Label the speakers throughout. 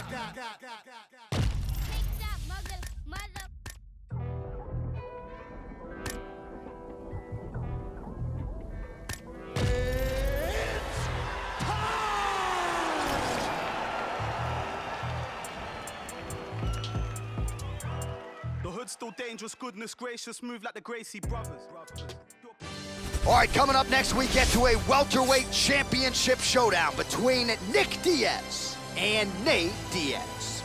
Speaker 1: The hood's still dangerous, goodness gracious, move like the Gracie brothers.
Speaker 2: All right, coming up next, we get to a welterweight championship showdown between Nick Diaz and Nate Diaz.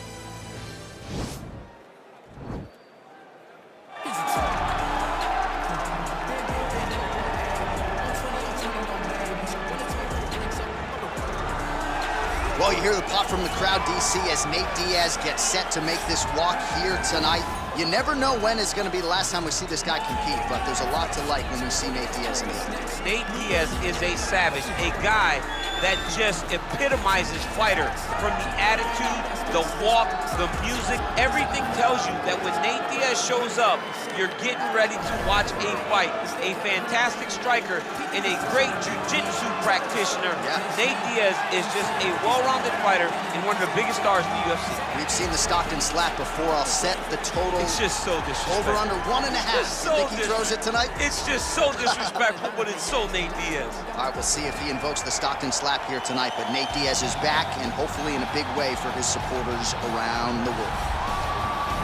Speaker 2: Well, you hear the pop from the crowd, DC, as Nate Diaz gets set to make this walk here tonight. You never know when is going to be the last time we see this guy compete, but there's a lot to like when we see Nate Diaz in the ring.
Speaker 3: Nate Diaz is a savage, a guy that just epitomizes fighter. From the attitude, the walk, the music, everything tells you that when Nate Diaz shows up, you're getting ready to watch a fight. A fantastic striker and a great jiu-jitsu practitioner.
Speaker 2: Yeah.
Speaker 3: Nate Diaz is just a well-rounded fighter and one of the biggest stars in the UFC.
Speaker 2: We've seen the Stockton slap before. I'll set the total.
Speaker 3: It's just so disrespectful.
Speaker 2: Over under 1.5.
Speaker 3: So
Speaker 2: you think he throws it tonight?
Speaker 3: It's just so disrespectful, but it's so Nate Diaz.
Speaker 2: All right, we'll see if he invokes the Stockton slap here tonight, but Nate Diaz is back, and hopefully in a big way for his supporters around the world.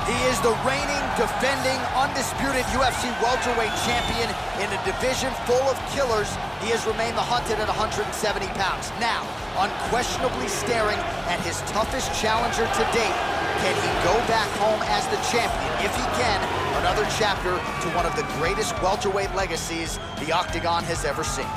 Speaker 2: He is the reigning, defending, undisputed UFC welterweight champion in a division full of killers. He has remained the hunted at 170 pounds. Now, unquestionably staring at his toughest challenger to date. Can he go back home as the champion? If he can, another chapter to one of the greatest welterweight legacies the Octagon has ever seen.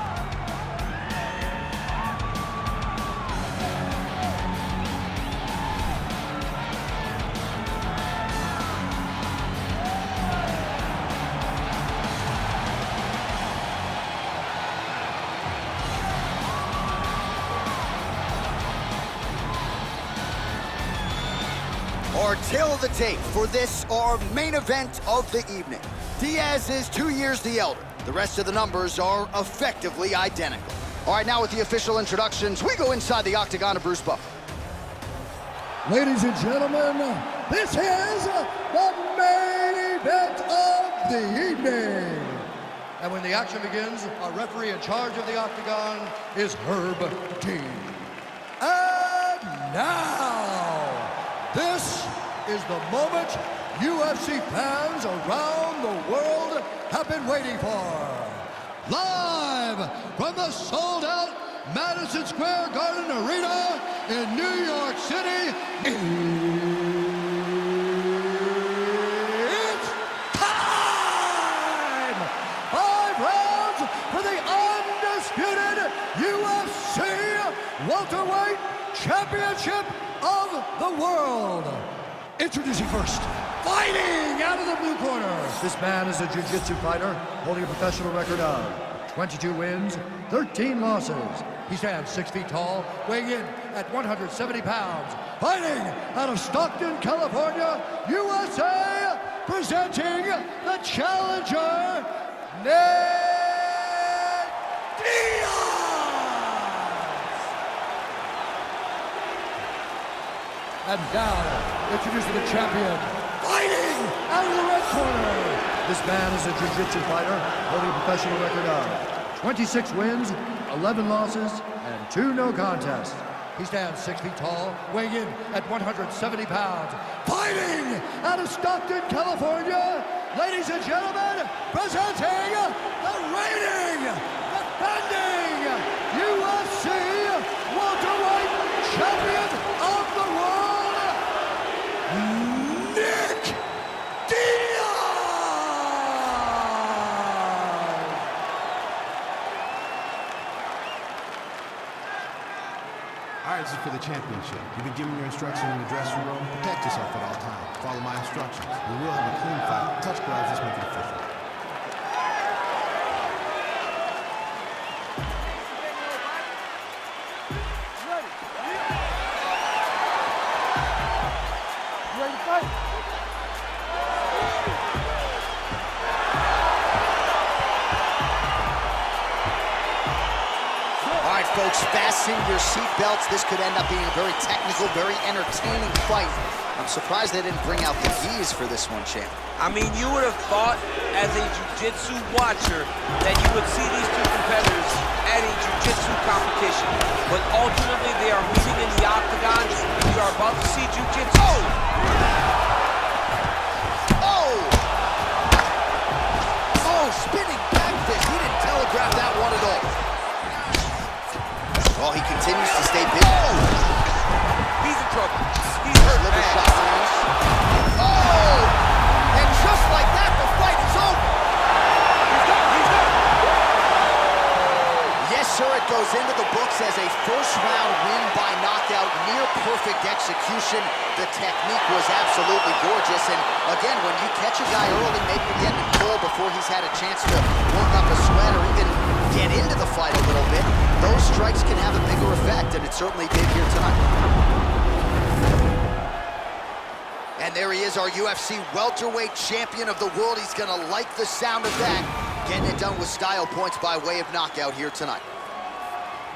Speaker 2: Our tale of the tape for this, our main event of the evening. Diaz is 2 years the elder. The rest of the numbers are effectively identical. All right, now with the official introductions, we go inside the Octagon of Bruce Buffer.
Speaker 4: Ladies and gentlemen, this is the main event of the evening. And when the action begins, our referee in charge of the Octagon is Herb Dean. And now, this is the moment UFC fans around the world have been waiting for. Live from the sold-out Madison Square Garden Arena in New York City, it's time! 5 rounds for the undisputed UFC welterweight championship of the world. Introducing first, fighting out of the blue corner. This man is a jiu-jitsu fighter holding a professional record of 22 wins, 13 losses. He stands 6 feet tall, weighing in at 170 pounds. Fighting out of Stockton, California, USA, presenting the challenger, Nate Diaz. And now, introducing the champion, fighting out of the red corner. This man is a jiu-jitsu fighter holding a professional record of 26 wins, 11 losses, and 2 no contests. He stands 6 feet tall, weighing in at 170 pounds. Fighting out of Stockton, California, ladies and gentlemen, presenting the reigning, defending UFC welterweight champion of the world, Nick Diaz!
Speaker 5: All right, this is for the championship. You've been given your instructions in the dressing room. Protect yourself at all times. Follow my instructions. We will have a clean fight. Touch gloves, let's make it official.
Speaker 2: Folks, fast Fasten your seatbelts. This could end up being a very technical, very entertaining fight. I'm surprised they didn't bring out the diaz for this one, champ.
Speaker 3: I mean, you would have thought as a jiu-jitsu watcher that you would see these two competitors at a jiu-jitsu competition. But ultimately, they are meeting in the octagon. We are about to see jiu-jitsu.
Speaker 2: Oh, spinning back fist. He didn't telegraph that one at all. Well, he continues to stay busy.
Speaker 3: He's in trouble. He's hurt.
Speaker 2: Liver shot lands. Oh! And just like that, the fight is over.
Speaker 3: He's done.
Speaker 2: Yes, sir, it goes into the books as a first-round win by knockout, near-perfect execution. The technique was absolutely gorgeous, and again, when you catch a guy early, maybe you're getting him cold before he's had a chance to work up a sweat or even get into the fight a little bit, those strikes can have a bigger effect, and it certainly did here tonight. And there he is, our UFC welterweight champion of the world. He's gonna like the sound of that. Getting it done with style points by way of knockout here tonight.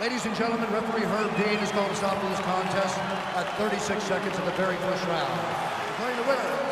Speaker 4: Ladies and gentlemen, referee Herb Dean is going to stop this contest at 36 seconds of the very first round. Declaring the winner